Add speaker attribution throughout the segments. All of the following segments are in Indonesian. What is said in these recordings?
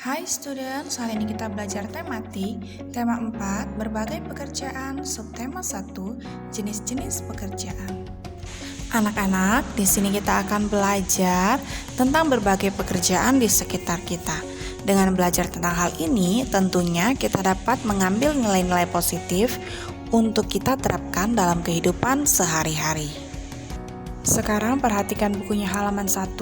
Speaker 1: Hai students, hari ini kita belajar tematik. Tema 4, berbagai pekerjaan. Subtema 1, jenis-jenis pekerjaan. Anak-anak, di sini kita akan belajar tentang berbagai pekerjaan di sekitar kita. Dengan belajar tentang hal ini, tentunya kita dapat mengambil nilai-nilai positif untuk kita terapkan dalam kehidupan sehari-hari. Sekarang perhatikan bukunya halaman 1,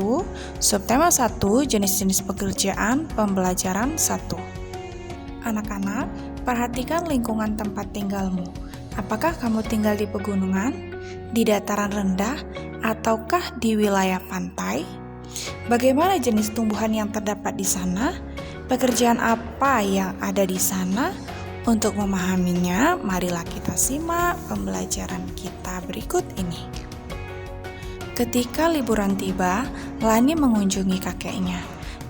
Speaker 1: subtema 1, jenis-jenis pekerjaan, pembelajaran 1. Anak-anak, perhatikan lingkungan tempat tinggalmu. Apakah kamu tinggal di pegunungan, di dataran rendah, ataukah di wilayah pantai? Bagaimana jenis tumbuhan yang terdapat di sana? Pekerjaan apa yang ada di sana? Untuk memahaminya, marilah kita simak pembelajaran kita berikut ini. Ketika liburan tiba, Lani mengunjungi kakeknya.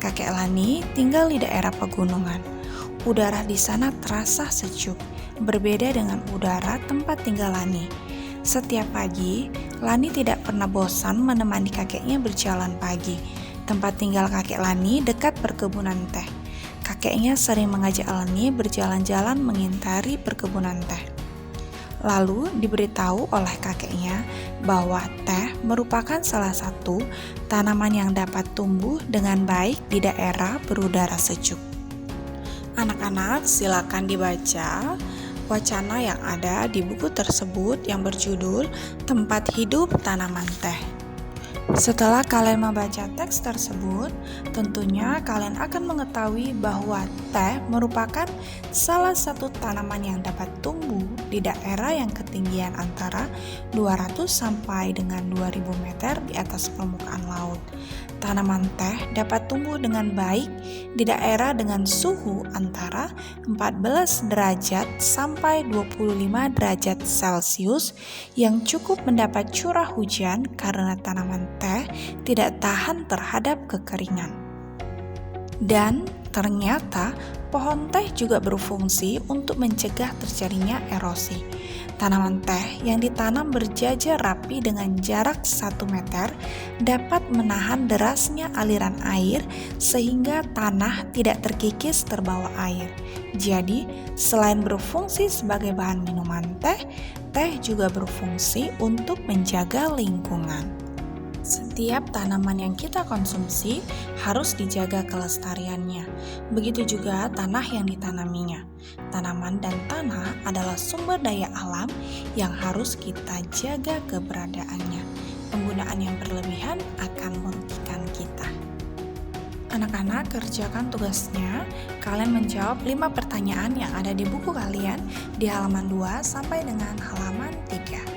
Speaker 1: Kakek Lani tinggal di daerah pegunungan. Udara di sana terasa sejuk, berbeda dengan udara tempat tinggal Lani. Setiap pagi, Lani tidak pernah bosan menemani kakeknya berjalan pagi. Tempat tinggal kakek Lani dekat perkebunan teh. Kakeknya sering mengajak Lani berjalan-jalan mengintari perkebunan teh. Lalu diberitahu oleh kakeknya bahwa teh merupakan salah satu tanaman yang dapat tumbuh dengan baik di daerah berudara sejuk. Anak-anak, silakan dibaca wacana yang ada di buku tersebut yang berjudul Tempat Hidup Tanaman Teh. Setelah kalian membaca teks tersebut, tentunya kalian akan mengetahui bahwa teh merupakan salah satu tanaman yang dapat tumbuh di daerah yang ketinggian antara 200 sampai dengan 2000 meter di atas permukaan laut. Tanaman teh dapat tumbuh dengan baik di daerah dengan suhu antara 14 derajat sampai 25 derajat Celcius yang cukup mendapat curah hujan karena tanaman teh tidak tahan terhadap kekeringan. Dan ternyata pohon teh juga berfungsi untuk mencegah terjadinya erosi. Tanaman teh yang ditanam berjajar rapi dengan jarak 1 meter dapat menahan derasnya aliran air sehingga tanah tidak terkikis terbawa air. Jadi, selain berfungsi sebagai bahan minuman teh, teh juga berfungsi untuk menjaga lingkungan. Setiap tanaman yang kita konsumsi harus dijaga kelestariannya. Begitu juga tanah yang ditanaminya. Tanaman dan tanah adalah sumber daya alam yang harus kita jaga keberadaannya. Penggunaan yang berlebihan akan merugikan kita. Anak-anak, kerjakan tugasnya. Kalian menjawab 5 pertanyaan yang ada di buku kalian di halaman 2 sampai dengan halaman 3.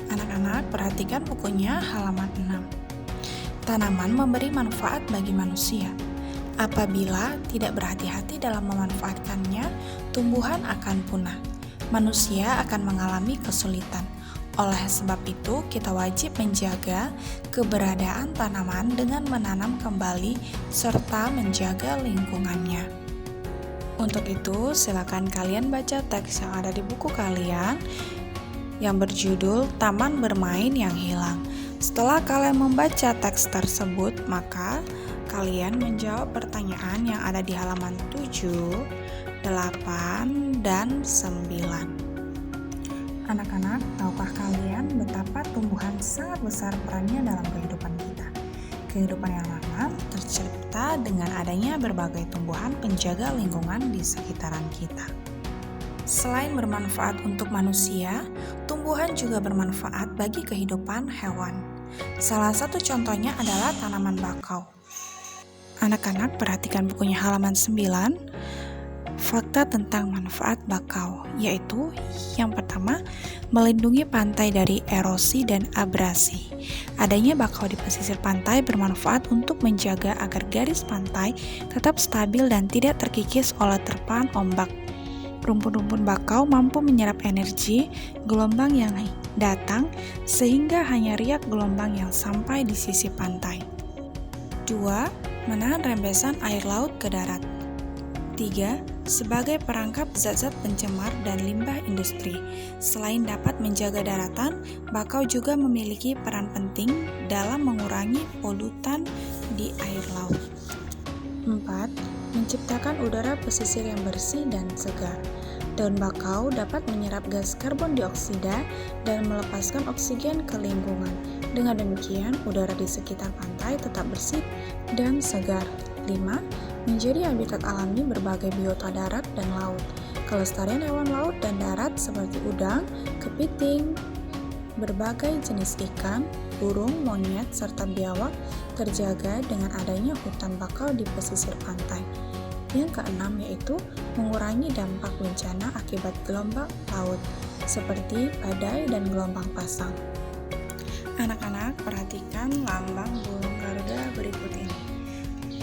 Speaker 1: Anak-anak, perhatikan bukunya halaman 6. Tanaman memberi manfaat bagi manusia. Apabila tidak berhati-hati dalam memanfaatkannya, tumbuhan akan punah. Manusia akan mengalami kesulitan. Oleh sebab itu, kita wajib menjaga keberadaan tanaman dengan menanam kembali serta menjaga lingkungannya. Untuk itu, silakan kalian baca teks yang ada di buku kalian yang berjudul Taman Bermain yang Hilang. Setelah kalian membaca teks tersebut, maka kalian menjawab pertanyaan yang ada di halaman 7, 8, dan 9. Anak-anak, tahukah kalian betapa tumbuhan sangat besar perannya dalam kehidupan kita? Kehidupan yang lama tercipta dengan adanya berbagai tumbuhan penjaga lingkungan di sekitaran kita. Selain bermanfaat untuk manusia, tumbuhan juga bermanfaat bagi kehidupan hewan. Salah satu contohnya adalah tanaman bakau. Anak-anak, perhatikan bukunya halaman 9. Fakta tentang manfaat bakau, yaitu yang pertama, melindungi pantai dari erosi dan abrasi. Adanya bakau di pesisir pantai bermanfaat untuk menjaga agar garis pantai tetap stabil dan tidak terkikis oleh terpaan ombak. Rumpun-rumpun bakau mampu menyerap energi gelombang yang datang sehingga hanya riak gelombang yang sampai di sisi pantai. 2. Menahan rembesan air laut ke darat. 3. Sebagai perangkap zat-zat pencemar dan limbah industri. Selain dapat menjaga daratan, bakau juga memiliki peran penting dalam mengurangi polutan di air laut. 4. menciptakan udara pesisir yang bersih dan segar. Daun bakau dapat menyerap gas karbon dioksida dan melepaskan oksigen ke lingkungan. Dengan demikian, udara di sekitar pantai tetap bersih dan segar. 5. Menjadi habitat alami berbagai biota darat dan laut. Kelestarian hewan laut dan darat seperti udang, kepiting, berbagai jenis ikan, burung, monyet, serta biawak terjaga dengan adanya hutan bakau di pesisir pantai. Yang keenam yaitu mengurangi dampak bencana akibat gelombang laut, seperti badai dan gelombang pasang. Anak-anak, perhatikan lambang burung Garuda berikut ini.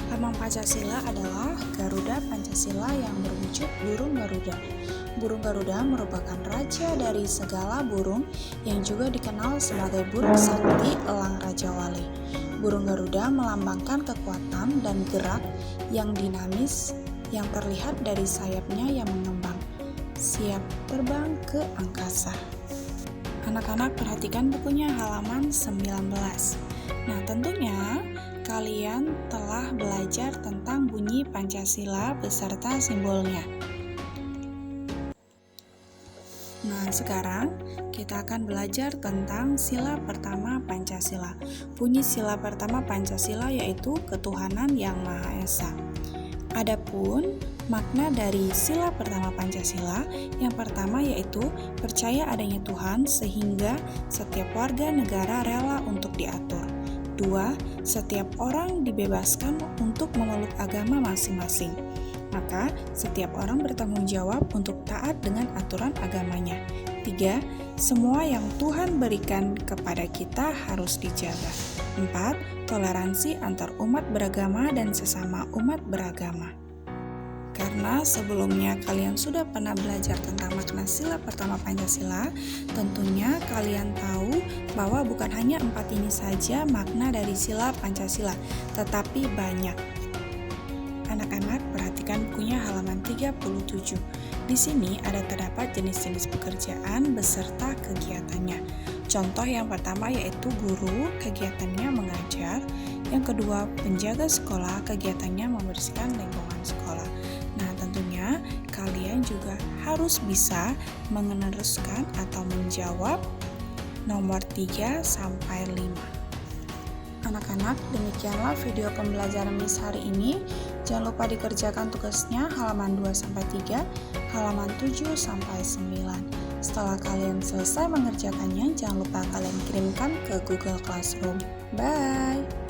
Speaker 1: Lambang Pancasila adalah Garuda Pancasila yang berwujud burung Garuda. Burung Garuda merupakan raja dari segala burung yang juga dikenal sebagai burung sakti elang Raja Wali. Burung Garuda melambangkan kekuatan dan gerak yang dinamis yang terlihat dari sayapnya yang mengembang, siap terbang ke angkasa. Anak-anak, perhatikan bukunya halaman 19. Nah, tentunya kalian telah belajar tentang bunyi Pancasila beserta simbolnya. Nah, sekarang kita akan belajar tentang sila pertama Pancasila. Bunyi sila pertama Pancasila yaitu ketuhanan yang Maha Esa. Adapun makna dari sila pertama Pancasila, yang pertama yaitu percaya adanya Tuhan sehingga setiap warga negara rela untuk diatur. 2. Setiap orang dibebaskan untuk memeluk agama masing-masing. Maka setiap orang bertanggung jawab untuk taat dengan aturan agamanya. 3. Semua yang Tuhan berikan kepada kita harus dijaga. 4. Toleransi antar umat beragama dan sesama umat beragama. Karena sebelumnya kalian sudah pernah belajar tentang makna sila pertama Pancasila, tentunya kalian tahu bahwa bukan hanya 4 ini saja makna dari sila Pancasila, tetapi banyak. Anak-anak, perhatikan bukunya halaman 37. Di sini ada terdapat jenis-jenis pekerjaan beserta kegiatannya. Contoh yang pertama yaitu guru, kegiatannya mengajar. Yang kedua, penjaga sekolah, kegiatannya membersihkan lingkungan sekolah. Nah, tentunya kalian juga harus bisa meneruskan atau menjawab nomor 3 sampai 5. Anak-anak, demikianlah video pembelajaran Miss hari ini. Jangan lupa dikerjakan tugasnya halaman 2-3, halaman 7-9. Setelah kalian selesai mengerjakannya, jangan lupa kalian kirimkan ke Google Classroom. Bye!